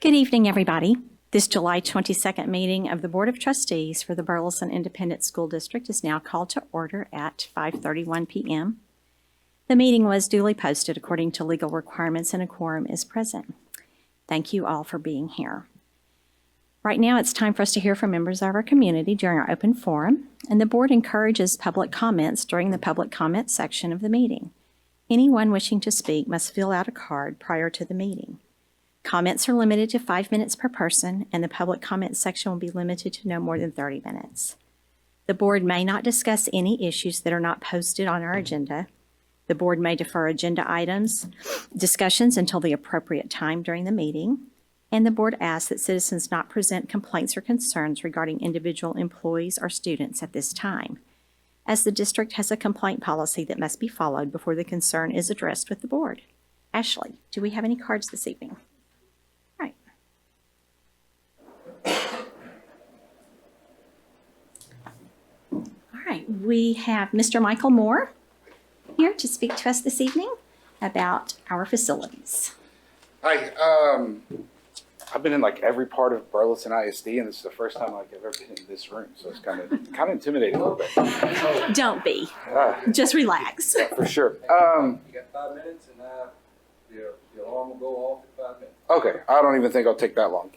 Good evening, everybody. This July 22nd meeting of the Board of Trustees for the Burleson Independent School District is now called to order at 5:31 p.m. The meeting was duly posted according to legal requirements and a quorum is present. Thank you all for being here. Right now, it's time for us to hear from members of our community during our open forum, and the board encourages public comments during the public comment section of the meeting. Anyone wishing to speak must fill out a card prior to the meeting. Comments are limited to 5 minutes per person, and the public comment section will be limited to no more than 30 minutes. The board may not discuss any issues that are not posted on our agenda. The board may defer agenda items, discussions until the appropriate time during the meeting, and the board asks that citizens not present complaints or concerns regarding individual employees or students at this time, as the district has a complaint policy that must be followed before the concern is addressed with the board. Ashley, do we have any cards this evening? Right. All right, we have Mr. Michael Moore here to speak to us this evening about our facilities. Hi, I've been in like every part of Burleson ISD, and this is the first time I've ever been in this room, so it's kind of intimidating a little bit. Don't be. Just relax. Yeah, for sure. You got 5 minutes, and the alarm will go off in 5 minutes. Okay, I don't even think I'll take that long.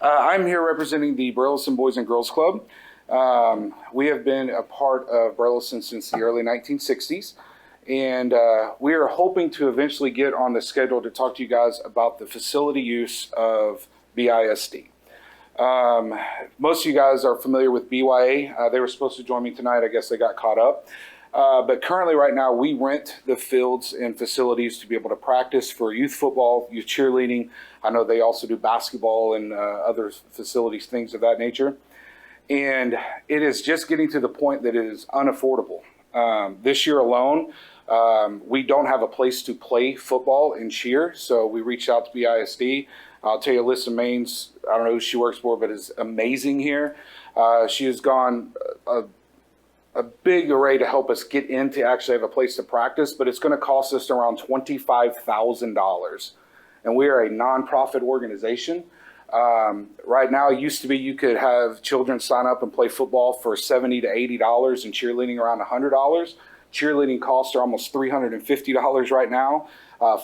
I'm here representing the Burleson Boys and Girls Club. We have been a part of Burleson since the early 1960s. And we are hoping to eventually get on the schedule to talk to you guys about the facility use of BISD. Most of you guys are familiar with BYA. They were supposed to join me tonight. I guess they got caught up. But currently right now we rent the fields and facilities to be able to practice for youth football, youth cheerleading. I know they also do basketball and other facilities, things of that nature. And it is just getting to the point that it is unaffordable. This year alone, we don't have a place to play football and cheer, so we reached out to BISD. I'll tell you, Alyssa Maines, I don't know who she works for, but is amazing here. She has gone a big array to help us get in to actually have a place to practice, but it's going to cost us around $25,000. And we are a nonprofit organization. Right now, it used to be you could have children sign up and play football for $70 to $80 and cheerleading around $100. Cheerleading costs are almost $350 right now.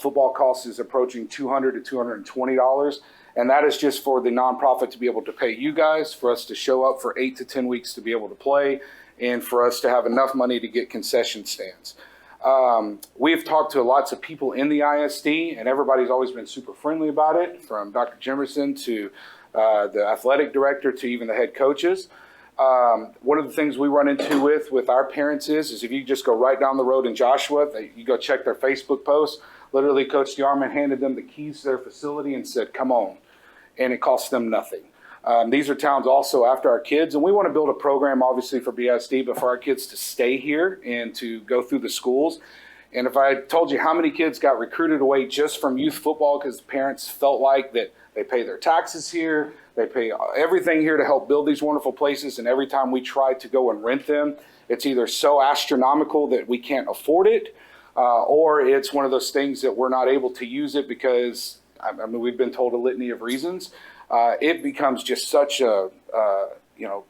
Football costs is approaching $200 to $220. And that is just for the nonprofit to be able to pay you guys, for us to show up for 8 to 10 weeks to be able to play, and for us to have enough money to get concession stands. We've talked to lots of people in the ISD, and everybody's always been super friendly about it, from Dr. Jimerson to the athletic director to even the head coaches. One of the things we run into with our parents is if you just go right down the road in Joshua, you go check their Facebook post, literally Coach DeArmond handed them the keys to their facility and said, come on, and it costs them nothing. These are towns also after our kids, and we want to build a program obviously for BISD, but for our kids to stay here and to go through the schools. And if I told you how many kids got recruited away just from youth football because the parents felt like that they pay their taxes here, they pay everything here to help build these wonderful places, and every time we try to go and rent them, it's either so astronomical that we can't afford it, or it's one of those things that we're not able to use it because, I mean, we've been told a litany of reasons. It becomes just such a,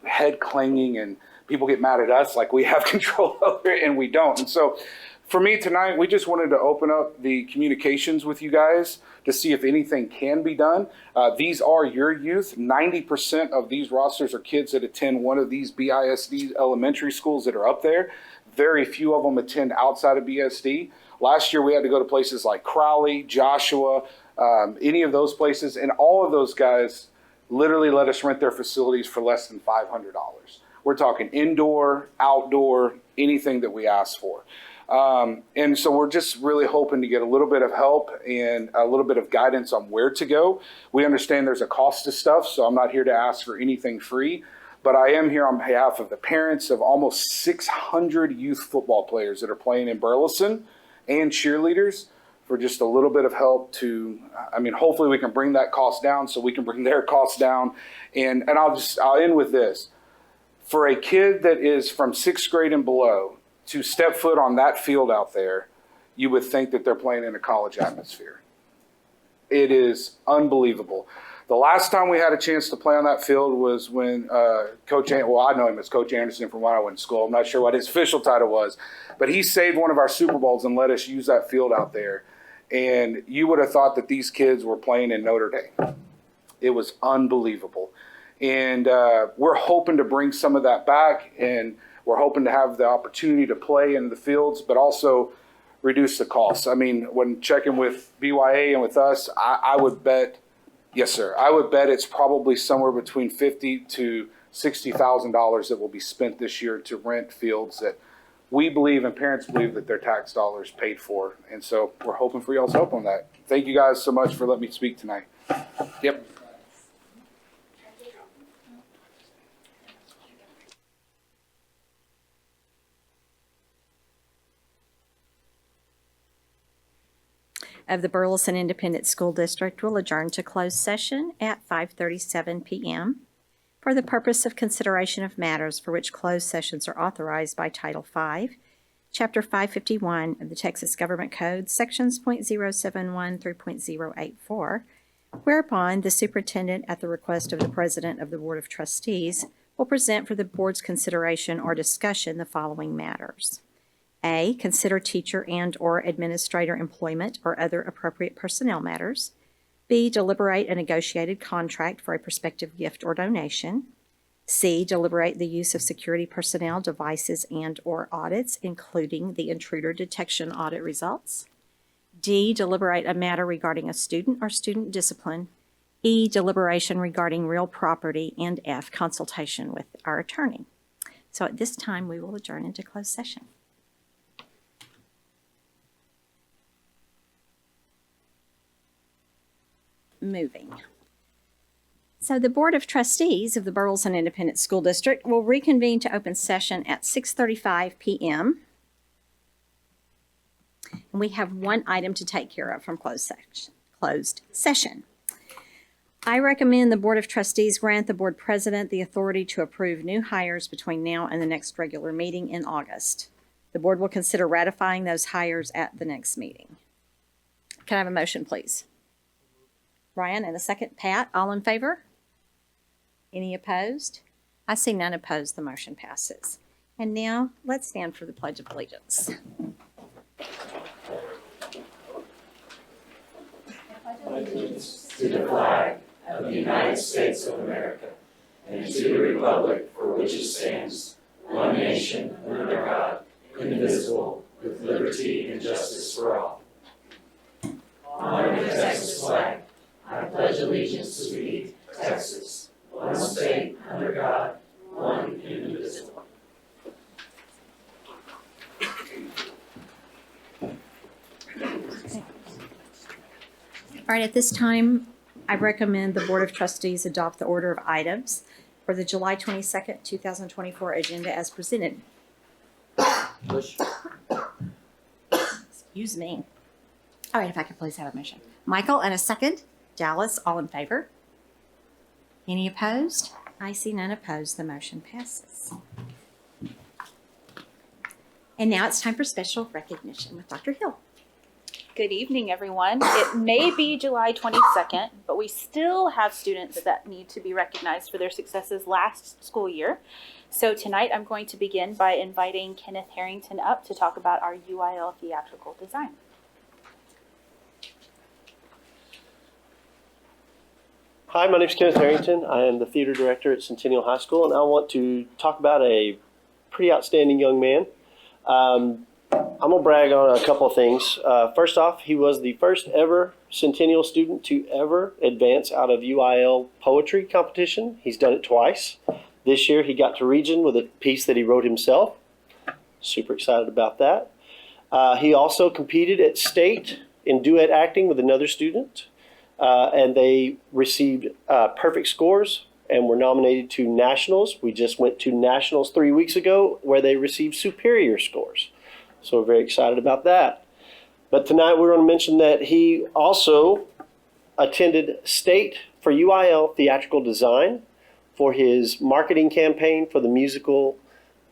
head clanging, and people get mad at us like we have control over it and we don't. And so for me tonight, we just wanted to open up the communications with you guys to see if anything can be done. These are your youth. 90% of these rosters are kids that attend one of these BISD elementary schools that are up there. Very few of them attend outside of BISD. Last year, we had to go to places like Crowley, Joshua, any of those places, and all of those guys literally let us rent their facilities for less than $500. We're talking indoor, outdoor, anything that we ask for. And so we're just really hoping to get a little bit of help and a little bit of guidance on where to go. We understand there's a cost to stuff, so I'm not here to ask for anything free, but I am here on behalf of the parents of almost 600 youth football players that are playing in Burleson and cheerleaders, for just a little bit of help to, hopefully we can bring that cost down so we can bring their costs down. And I'll end with this. For a kid that is from 6th grade and below to step foot on that field out there, you would think that they're playing in a college atmosphere. It is unbelievable. The last time we had a chance to play on that field was when Coach, I know him as Coach Anderson from when I went to school. I'm not sure what his official title was, but he saved one of our Super Bowls and let us use that field out there. And you would have thought that these kids were playing in Notre Dame. It was unbelievable. And we're hoping to bring some of that back, and we're hoping to have the opportunity to play in the fields, but also reduce the costs. I mean, when checking with BYA and with us, I would bet, yes, sir, I would bet it's probably somewhere between $50,000 to $60,000 that will be spent this year to rent fields that we believe and parents believe that their tax dollars paid for. And so we're hoping for y'all's help on that. Thank you guys so much for letting me speak tonight. Yep. Of the Burleson Independent School District will adjourn to closed session at 5:37 p.m. for the purpose of consideration of matters for which closed sessions are authorized by Title V, Chapter 551 of the Texas Government Code, Sections .071 through .084, whereupon the superintendent, at the request of the President of the Board of Trustees, will present for the board's consideration or discussion the following matters. A, consider teacher and/or administrator employment or other appropriate personnel matters. B, deliberate a negotiated contract for a prospective gift or donation. C, deliberate the use of security personnel, devices, and/or audits, including the intruder detection audit results. D, deliberate a matter regarding a student or student discipline. E, deliberation regarding real property. And F, consultation with our attorney. So at this time, we will adjourn into closed session. Moving. So the Board of Trustees of the Burleson Independent School District will reconvene to open session at 6:35 p.m. And we have one item to take care of from closed session. I recommend the Board of Trustees grant the Board President the authority to approve new hires between now and the next regular meeting in August. The Board will consider ratifying those hires at the next meeting. Can I have a motion, please? Ryan, and a second. Pat, all in favor? Any opposed? I see none opposed. The motion passes. And now let's stand for the Pledge of Allegiance. Allegiance to the flag of the United States of America and to the republic for which it stands, one nation under God, indivisible, with liberty and justice for all. Honor the Texas flag. I pledge allegiance to thee, Texas, one state under God, one indivisible. All right, at this time, I recommend the Board of Trustees adopt the order of items for the July 22nd, 2024 agenda as presented. Excuse me. All right, if I could please have a motion. Michael, and a second. Dallas, all in favor? Any opposed? I see none opposed. The motion passes. And now it's time for special recognition with Dr. Hill. Good evening, everyone. It may be July 22nd, but we still have students that need to be recognized for their successes last school year. So tonight I'm going to begin by inviting Kenneth Harrington up to talk about our UIL theatrical design. Hi, my name is Kenneth Harrington. I am the theater director at Centennial High School, and I want to talk about a pretty outstanding young man. I'm going to brag on a couple of things. First off, he was the first ever Centennial student to ever advance out of UIL poetry competition. He's done it twice. This year he got to region with a piece that he wrote himself. Super excited about that. He also competed at state in duet acting with another student. And they received perfect scores and were nominated to nationals. We just went to nationals 3 weeks ago where they received superior scores. So we're very excited about that. But tonight we're going to mention that he also attended state for UIL theatrical design for his marketing campaign for the musical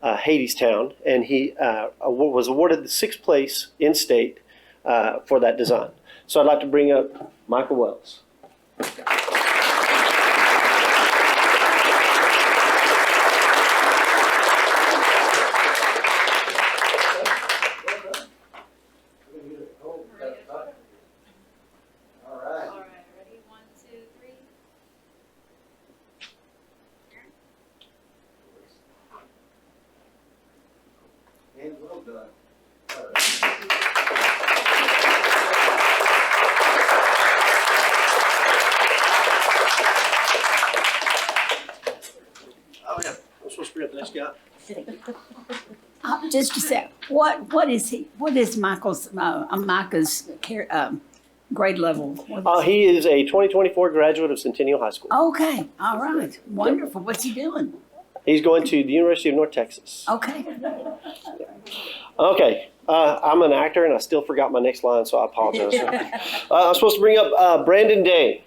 Hadestown. And he was awarded the 6th place in state for that design. So I'd like to bring up Michael Wells. just a sec. What is he? What is Micah's grade level? He is a 2024 graduate of Centennial High School. Okay, all right, wonderful. What's he doing? He's going to the University of North Texas. Okay. Okay, I'm an actor and I still forgot my next line, so I apologize. I'm supposed to bring up Brandon Day.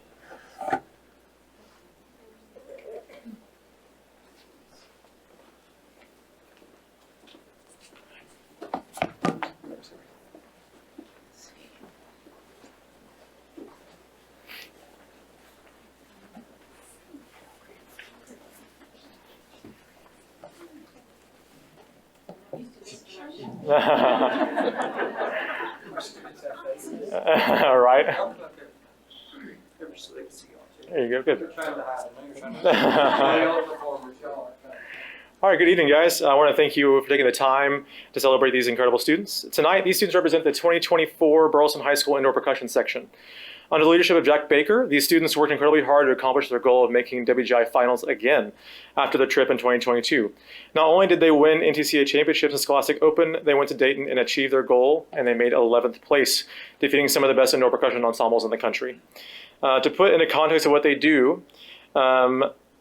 All right. There you go. Good. You're trying to hide it. You're trying to hide it. All the performers, y'all are trying. All right, good evening, guys. I want to thank you for taking the time to celebrate these incredible students. Tonight, these students represent the 2024 Burleson High School Indoor Percussion Section. Under the leadership of Jack Baker, these students worked incredibly hard to accomplish their goal of making WGI finals again after the trip in 2022. Not only did they win NTCA championships and Scholastic Open, they went to Dayton and achieved their goal, and they made 11th place, defeating some of the best indoor percussion ensembles in the country. To put into context of what they do,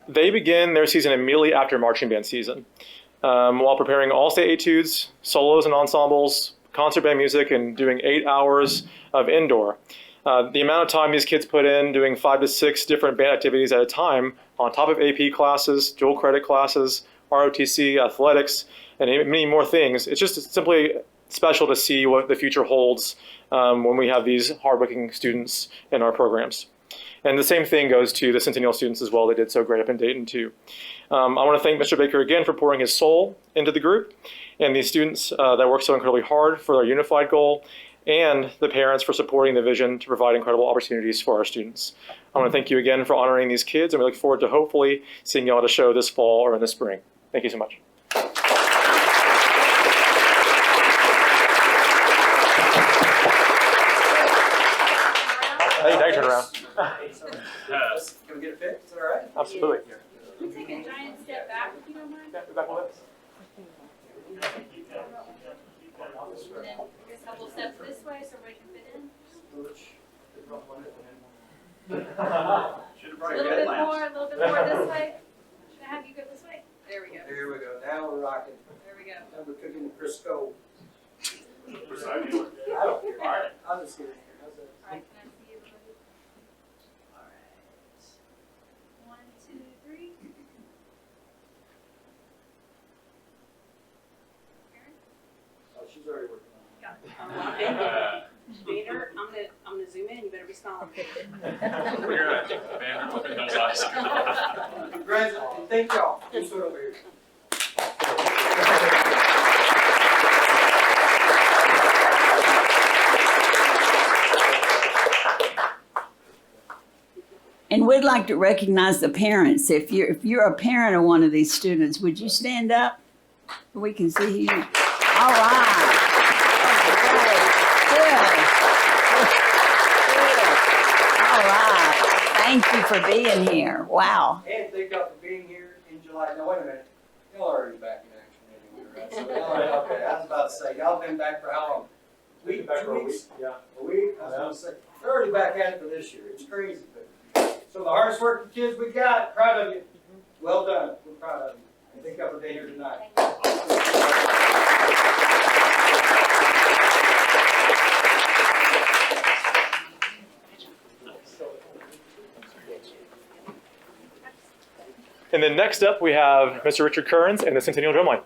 they begin their season immediately after marching band season, while preparing all state etudes, solos and ensembles, concert band music, and doing 8 hours of indoor. The amount of time these kids put in doing 5 to 6 different band activities at a time, on top of AP classes, dual credit classes, ROTC, athletics, and many more things. It's just simply special to see what the future holds when we have these hardworking students in our programs. And the same thing goes to the Centennial students as well. They did so great up in Dayton too. I want to thank Mr. Baker again for pouring his soul into the group and these students that work so incredibly hard for our unified goal, and the parents for supporting the vision to provide incredible opportunities for our students. I want to thank you again for honoring these kids, and we look forward to hopefully seeing you all at a show this fall or in the spring. Thank you so much. Hey, now you turn around. Can we get it fixed? Is that all right? Absolutely. Can we take a giant step back if you don't mind? Yeah, back with us. And then a couple steps this way so everybody can fit in. A little bit more this way. Should I have you go this way? There we go. Here we go. Now we're rocking. There we go. Now we're cooking the Crisco. I don't care. I'll just get in here. How's that? All right, can I see everybody? All right. 1, 2, 3. Karen? Oh, she's already working on it. Got it. Vader, I'm gonna zoom in. You better be smiling. We're good. Man, open those eyes. Congrats, and thank y'all. Just sort over here. And we'd like to recognize the parents. If you're a parent of one of these students, would you stand up? We can see you. All right. Good. All right. Thank you for being here. Wow. And thank y'all for being here in July. Now, wait a minute. Y'all are already back in action anyway, right? So y'all, okay, I was about to say, y'all been back for how long? Week, 2 weeks? Yeah. A week? I was gonna say, they're already back at it for this year. It's crazy. But, so the hardest working kids we got, proud of you. Well done. We're proud of you. And thank y'all for being here tonight. And then next up, we have Mr. Richard Kearns and the Centennial Drumline.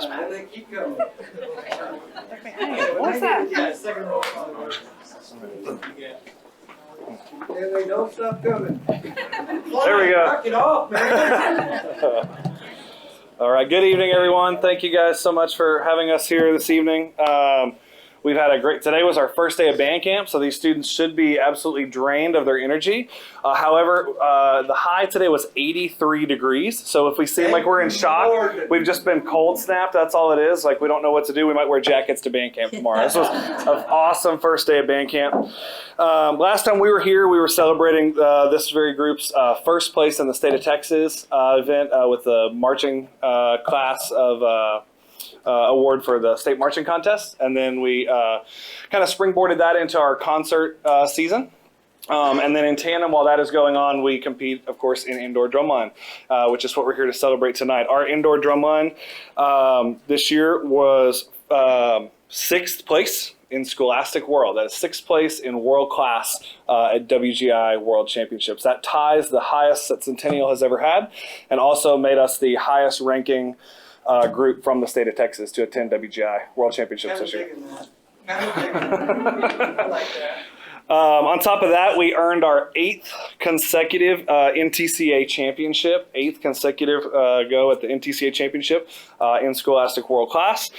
And they keep coming. What's that? Yeah, second roll. And they don't stop coming. There we go. Knock it off, man. All right, good evening, everyone. Thank you guys so much for having us here this evening. We've had today was our first day of band camp, so these students should be absolutely drained of their energy. However, the high today was 83 degrees. So if we seem like we're in shock, we've just been cold snapped. That's all it is. Like, we don't know what to do. We might wear jackets to band camp tomorrow. This was an awesome first day of band camp. Last time we were here, we were celebrating this very group's first place in the state of Texas event with the marching class of award for the state marching contest. And then we kind of springboarded that into our concert season. And then in tandem, while that is going on, we compete, of course, in indoor drumline, which is what we're here to celebrate tonight. Our indoor drumline this year was 6th place in Scholastic World. That is 6th place in world class at WGI World Championships. That ties the highest that Centennial has ever had, and also made us the highest ranking group from the state of Texas to attend WGI World Championships this year. I like that. On top of that, we earned our 8th consecutive NTCA championship, 8th consecutive go at the NTCA championship in Scholastic World Class.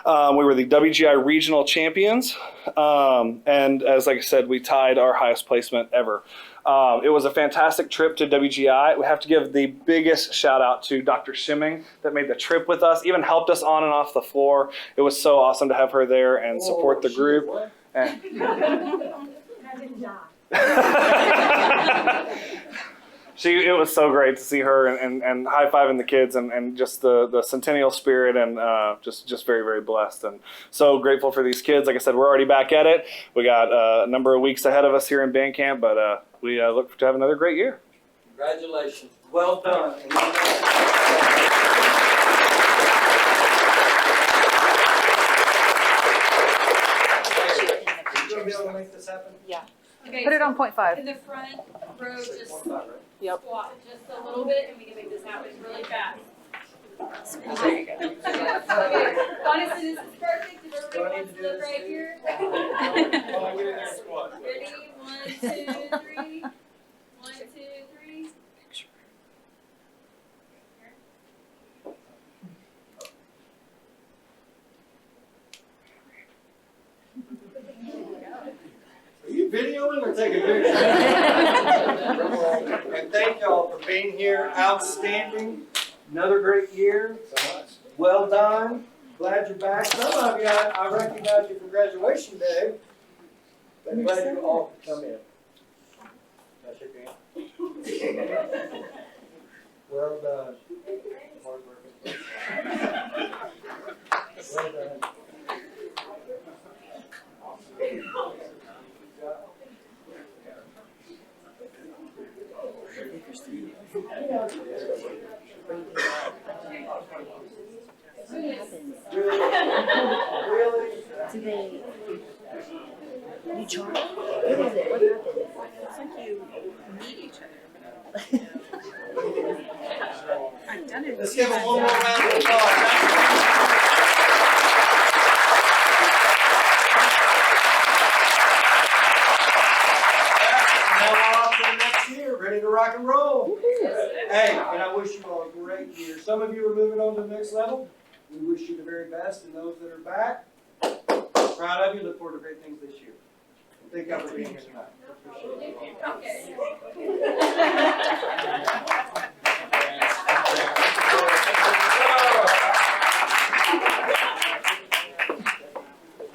We were the WGI regional champions, and as like I said, we tied our highest placement ever. It was a fantastic trip to WGI. We have to give the biggest shout out to Dr. Shimming that made the trip with us, even helped us on and off the floor. It was so awesome to have her there and support the group. And it was so great to see her and high-fiving the kids and just the Centennial spirit, and just very, very blessed and so grateful for these kids. Like I said, we're already back at it. We got a number of weeks ahead of us here in band camp, but we look to have another great year. Congratulations. Well done. You gonna be able to make this happen? Okay, Put it on point 5. in the front row, just Yep. squat just a little bit, and we can make this happen really fast. There you go. Okay, honestly, this is perfect. If Do I everybody need wants to to do look this right too? here. Ready? 1, 2, 3. 1, 2, 3. Are you videoing or taking pictures? And thank y'all for being here. Outstanding. Another great year. Well done. Glad you're back. Some of you, I recognize you from graduation day. But I'm glad you all could come in. Can I shake your hand? Well done. Hard working. Well done. Really? Do they, you charge? What is it? What happened? Looks like you need each other. I've done it. Let's give them one more round of applause. Now we're off to the next year, ready to rock and roll. Hey, and I wish you all a great year. Some of you are moving on to the next level. We wish you the very best, and those that are back, proud of you. Look forward to great things this year. Thank you for being here tonight.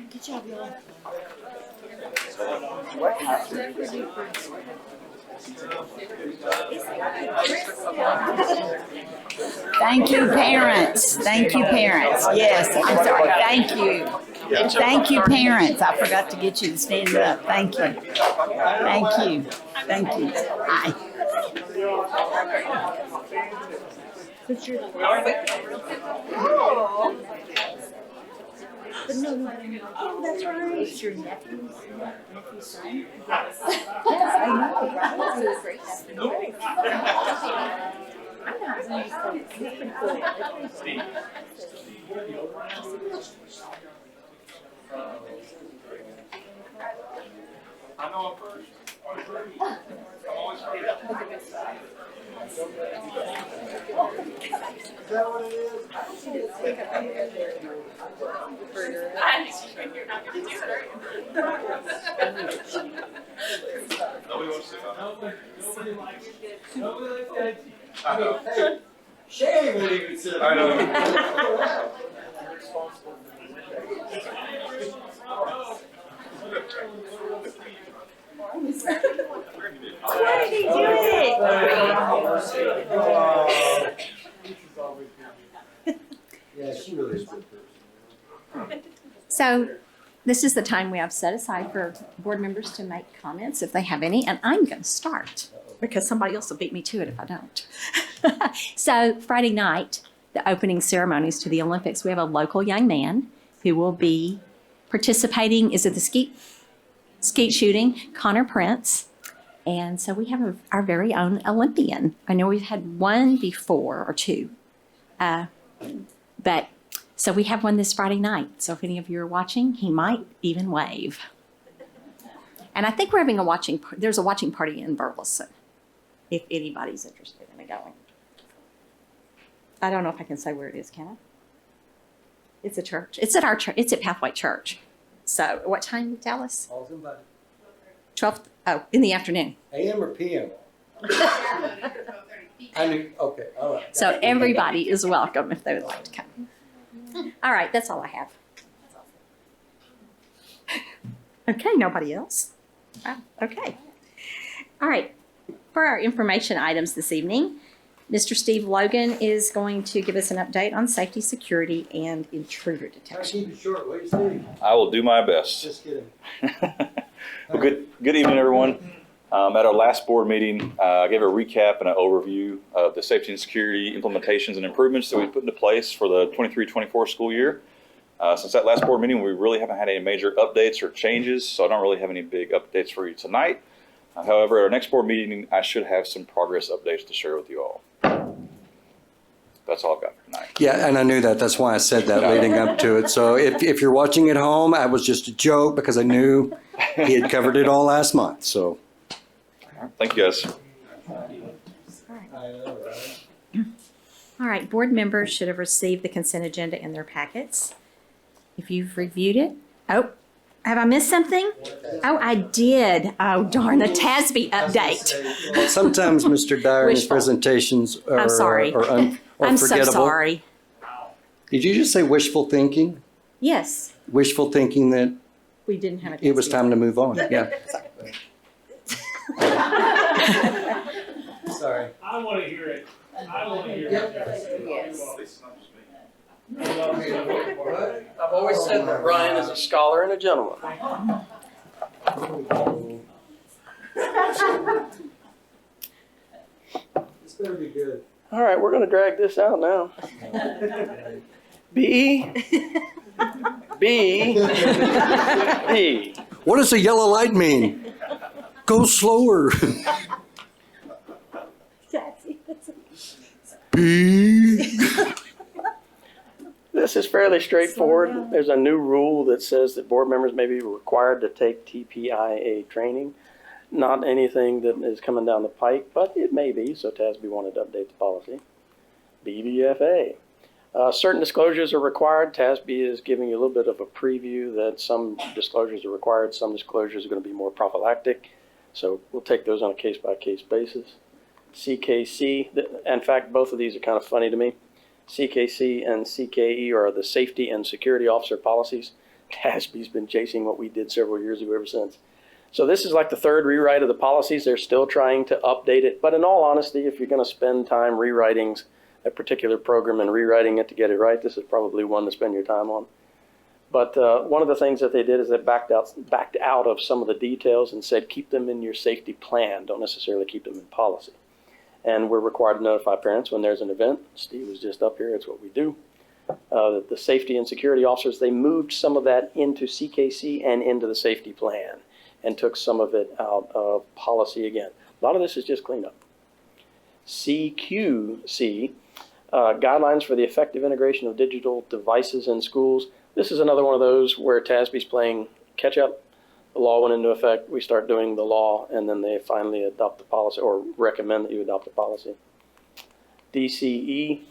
Good job, y'all. Thank you, parents. Thank you, parents. Yes, I'm sorry. Thank you. Thank you, parents. I forgot to get you to stand up. Thank you. Thank you. Thank you. Hi. But no, oh, that's right. It's your nephew's son? Yes, I know, right? He's a great nephew. I'm not really so, he's pretty cool. I know him first. I'm always first. Is that what it is? Hey, Shay won't even sit. I know. Why did he do it? Yeah, she really is. So this is the time we have set aside for board members to make comments if they have any, and I'm going to start because somebody else will beat me to it if I don't. So Friday night, the opening ceremonies to the Olympics, we have a local young man who will be participating. Is it the skeet shooting? Connor Prince. And so we have our very own Olympian. I know we've had one before or two, but so we have one this Friday night. So if any of you are watching, he might even wave. And I think we're having there's a watching party in Burleson, if anybody's interested in going. I don't know if I can say where it is, can I? It's a church. It's at our church. It's at Pathway Church. So what time, Dallas? 12, in the afternoon. AM or PM? I knew, okay, all right. So everybody is welcome if they would like to come. All right, that's all I have. Okay, nobody else? Okay. All right, for our information items this evening, Mr. Steve Logan is going to give us an update on safety, security, and intruder Try to detection. keep it short, will you, Steve? I will do my best. Just kidding. Well, good evening, everyone. At our last board meeting, I gave a recap and an overview of the safety and security implementations and improvements that we put into place for the 23-24 school year. Since that last board meeting, we really haven't had any major updates or changes, so I don't really have any big updates for you tonight. However, at our next board meeting, I should have some progress updates to share with you all. That's all I've got for tonight. Yeah, and I knew that. That's why I said that leading up to it. So if you're watching at home, I was just a joke because I knew he had covered it all last month. So All right, thank you, guys. I know, right? All right, board members should have received the consent agenda in their packets. If you've reviewed it, oh, have I missed something? Oh, I did. Oh, darn, the TASB update. sometimes Mr. Dyer in his Wishful. presentations are, I'm sorry. or I'm so forgettable. sorry. Did you just say wishful thinking? Yes, Wishful thinking that we didn't have a. it was time to move on. Yeah. Sorry. I want to hear it. I want to hear it. I've always said that Ryan is a scholar and a gentleman. This better be good. All right, we're going to drag this out now. B. What does the yellow light mean? Go slower. B. This is fairly straightforward. There's a new rule that says that board members may be required to take TPIA training. Not anything that is coming down the pike, but it may be, so TASB wanted to update the policy. BDFA. Certain disclosures are required. TASB is giving you a little bit of a preview that some disclosures are required, some disclosures are going to be more prophylactic. So we'll take those on a case-by-case basis. CKC, in fact, both of these are kind of funny to me. CKC and CKE are the safety and security officer policies. TASB's been chasing what we did several years ago ever since. So this is like the third rewrite of the policies. They're still trying to update it. But in all honesty, if you're going to spend time rewriting a particular program and rewriting it to get it right, this is probably one to spend your time on. But one of the things that they did is they backed out of some of the details and said keep them in your safety plan. Don't necessarily keep them in policy. And we're required to notify parents when there's an event. Steve was just up here. It's what we do. The safety and security officers, they moved some of that into CKC and into the safety plan and took some of it out of policy again. A lot of this is just cleanup. CQC, guidelines for the effective integration of digital devices in schools. This is another one of those where TASB's playing catch up. The law went into effect, we start doing the law, and then they finally adopt the policy or recommend that you adopt the policy. DCE.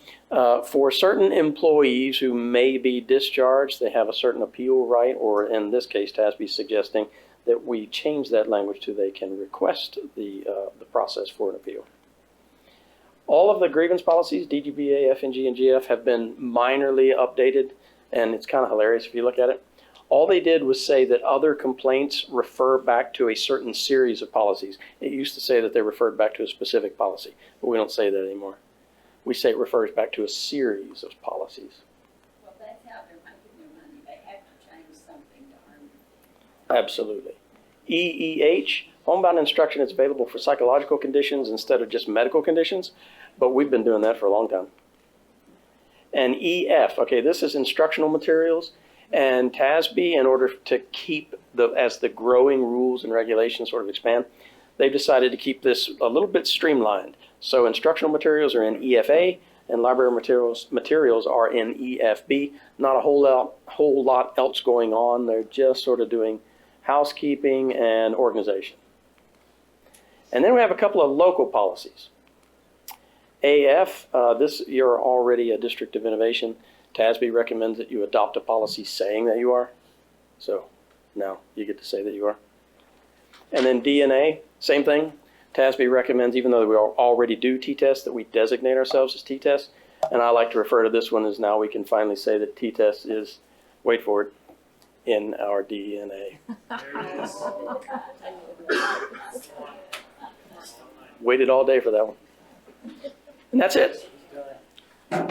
For certain employees who may be discharged, they have a certain appeal right, or in this case, TASB is suggesting that we change that language to they can request the process for an appeal. All of the grievance policies, DGBA, FNG, and GF, have been minorly updated, and it's kind of hilarious if you look at it. All they did was say that other complaints refer back to a certain series of policies. It used to say that they referred back to a specific policy, but we don't say that anymore. We say it refers back to a series of policies. Well, that's how they're making their money. They have to change something to earn. Absolutely. EEH, homebound instruction is available for psychological conditions instead of just medical conditions, but we've been doing that for a long time. And EF, okay, this is instructional materials, and TASB, in order to keep as the growing rules and regulations sort of expand, they've decided to keep this a little bit streamlined. So instructional materials are in EFA, and library materials are in EFB. Not a whole lot else going on. They're just sort of doing housekeeping and organization. And then we have a couple of local policies. AF, you're already a district of innovation. TASB recommends that you adopt a policy saying that you are. So now you get to say that you are. And then DNA, same thing. TASB recommends, even though we already do T-tests, that we designate ourselves as T-tests. And I like to refer to this one as now we can finally say that T-test is, wait for it, in our DNA. Waited all day for that one. And that's it. I'm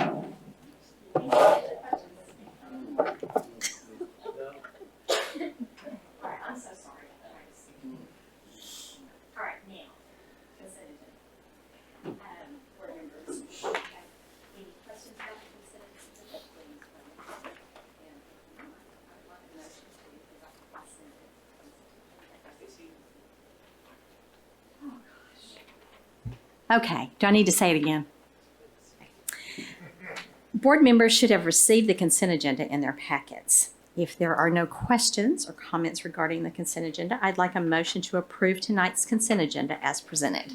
so sorry. All right, now, consent agenda. Board members, have any questions about the consent agenda? Please, and I'd like a motion to adopt the consent agenda. Oh, gosh. Okay, do I need to say it again? Board members should have received the consent agenda in their packets. If there are no questions or comments regarding the consent agenda, I'd like a motion to approve tonight's consent agenda as presented.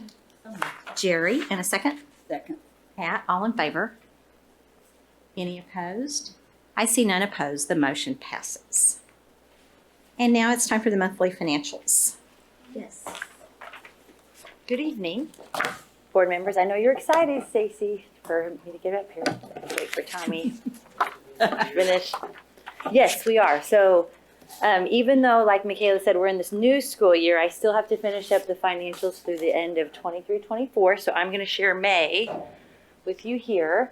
Jerry, in a second. Second. Pat, all in favor? Any opposed? I see none opposed. The motion passes. And now it's time for the monthly financials. Yes. Good evening, board members. I know you're excited, Stacy, for me to get up here. Wait for Tommy to finish. Yes, we are. So even though, like Michaela said, we're in this new school year, I still have to finish up the financials through the end of 23-24. So I'm going to share May with you here.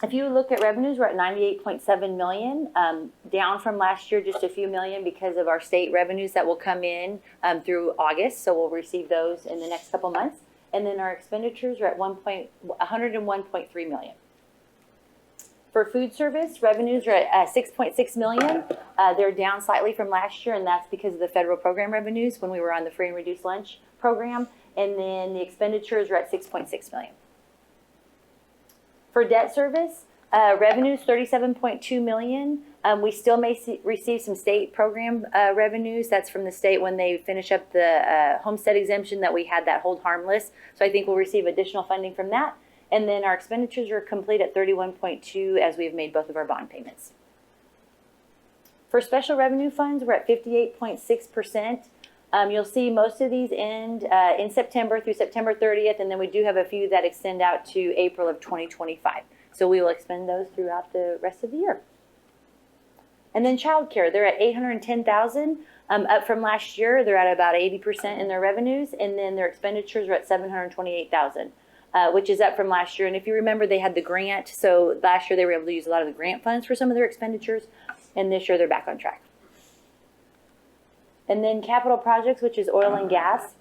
If you look at revenues, we're at 98.7 million, down from last year just a few million because of our state revenues that will come in through August. So we'll receive those in the next couple months. And then our expenditures are at 101.3 million. For food service, revenues are at 6.6 million. They're down slightly from last year, and that's because of the federal program revenues when we were on the free and reduced lunch program. And then the expenditures are at 6.6 million. For debt service, revenues 37.2 million. We still may receive some state program revenues. That's from the state when they finish up the homestead exemption that we had that hold harmless. So I think we'll receive additional funding from that. And then our expenditures are complete at 31.2 as we've made both of our bond payments. For special revenue funds, we're at 58.6%. You'll see most of these end in September through September 30th, and then we do have a few that extend out to April of 2025. So we will expend those throughout the rest of the year. And then childcare, they're at 810,000, up from last year. They're at about 80% in their revenues, and then their expenditures are at 728,000. Which is up from last year. And if you remember, they had the grant. So last year they were able to use a lot of the grant funds for some of their expenditures. And this year they're back on track. And then capital projects, which is oil and gas,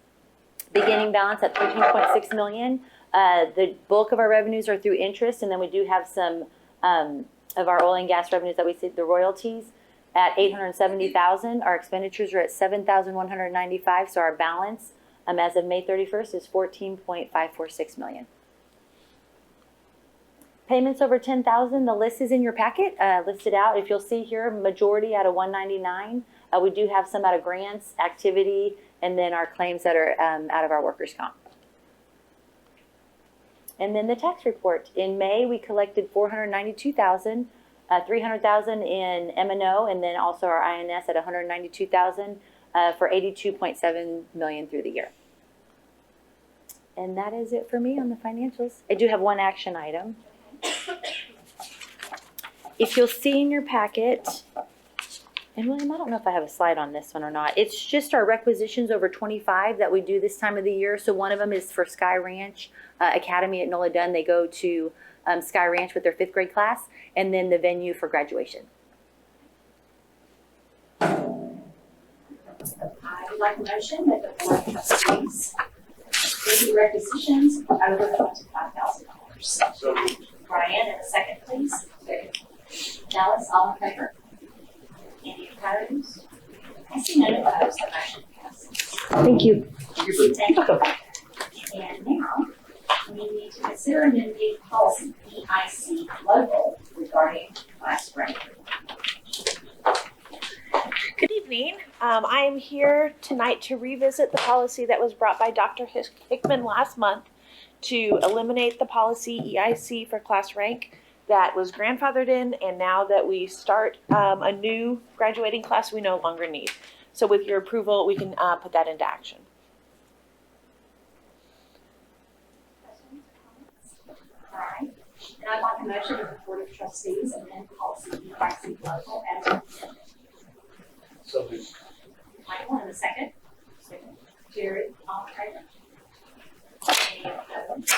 beginning balance at 13.6 million. The bulk of our revenues are through interest. And then we do have some of our oil and gas revenues that we see, the royalties, at 870,000. Our expenditures are at 7,195. So our balance as of May 31st is 14.546 million. Payments over 10,000, the list is in your packet, listed out. If you'll see here, majority out of 199. We do have some out of grants, activity, and then our claims that are out of our workers' comp. And then the tax report. In May, we collected $492,000, $300,000 in M&O, and then also our INS at $192,000 for $82.7 million through the year. And that is it for me on the financials. I do have one action item. If you'll see in your packet, and William, I don't know if I have a slide on this one or not. It's just our requisitions over 25 that we do this time of the year. So one of them is for Sky Ranch Academy at Nola Dunn. They go to Sky Ranch with their 5th grade class, and then the venue for graduation. I would like a motion that the Board of Trustees issue requisitions over $25,000. So moved. Brian, and a second, please. Dallas, all in favor? Any opposed? I see none opposed, the motion passes. Thank you. Thank you. And now, we need to consider amending policy EIC local regarding class rank. Good evening. I am here tonight to revisit the policy that was brought by Dr. Hickman last month to eliminate the policy EIC for class rank that was grandfathered in, and now that we start a new graduating class, we no longer need. So with your approval, we can put that into action. Questions or comments? All right. And I'd like a motion of the Board of Trustees amend policy EIC local as amended. So moved. Michael, in a second. Jared, all in favor? Any opposed?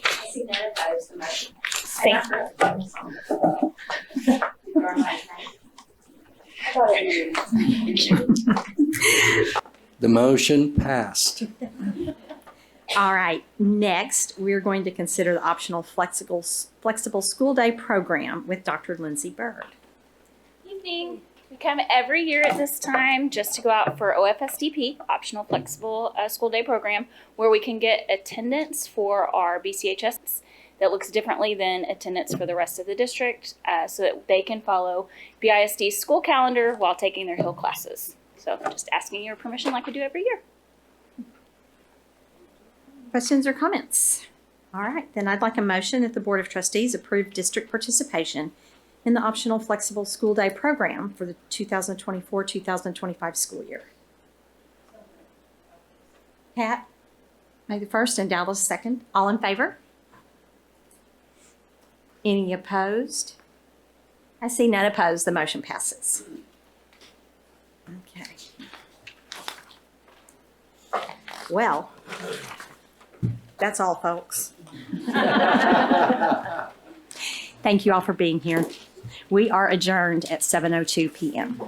I see none opposed, the motion. Thank The motion passed. All right, next, we're going to consider the optional flexible school day program with Dr. Lindsay Bird. Evening. We come every year at this time just to go out for OFSDP, Optional Flexible School Day Program, where we can get attendance for our BCHS that looks differently than attendance for the rest of the district, so that they can follow BISD's school calendar while taking their Hill classes. So just asking your permission like we do every year. Questions or comments? All right, then I'd like a motion that the Board of Trustees approve district participation in the optional flexible school day program for the 2024-2025 school year. Pat, made the first and Dallas second. All in favor? Any opposed? I see none opposed. The motion passes. Okay. Well, that's all, folks. Thank you all for being here. We are adjourned at 7:02 p.m.